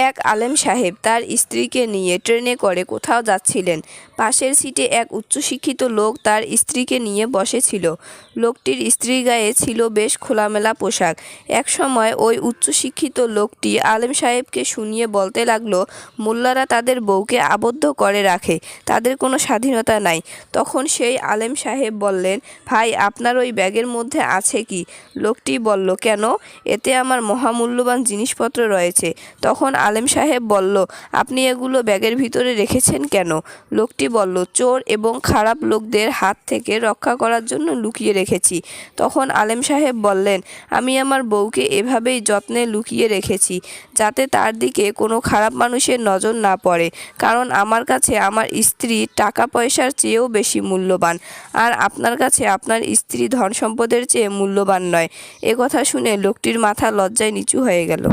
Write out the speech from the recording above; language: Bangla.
এক আলেম সাহেব তার স্ত্রীকে নিয়ে ট্রেনে করে কোথাও যাচ্ছিলেন। পাশের সিটে এক উচ্চশিক্ষিত লোক তার স্ত্রীকে নিয়ে বসেছিল। লোকটির স্ত্রীর গায়ে ছিল বেশ খোলামেলা পোশাক। একসময় ওই উচ্চশিক্ষিত লোকটি আলেম সাহেবকে শুনিয়ে বলতে লাগলো, মোল্লারা তাদের বউকে আবদ্ধ করে রাখে, তাদের কোনো স্বাধীনতা নাই। তখন সেই আলেম সাহেব বললেন, ভাই, আপনার ওই ব্যাগের মধ্যে আছে কি? লোকটি বলল, কেন? এতে আমার মহামূল্যবান জিনিসপত্র রয়েছে। তখন আলেম সাহেব বলল, আপনি এগুলো ব্যাগের ভিতরে রেখেছেন কেন? লোকটি বলল, চোর এবং খারাপ লোকদের হাত থেকে রক্ষা করার জন্য লুকিয়ে রেখেছি। তখন আলেম সাহেব বললেন, আমি আমার বউকে এভাবেই যত্নে লুকিয়ে রেখেছি, যাতে তার দিকে কোনো খারাপ মানুষের নজর না পড়ে, কারণ আমার কাছে আমার স্ত্রী টাকা পয়সার চেয়েও বেশি মূল্যবান, আর আপনার কাছে আপনার স্ত্রী ধন সম্পদের চেয়ে মূল্যবান নয়। এ কথা শুনে লোকটির মাথা লজ্জায় নিচু হয়ে গেল।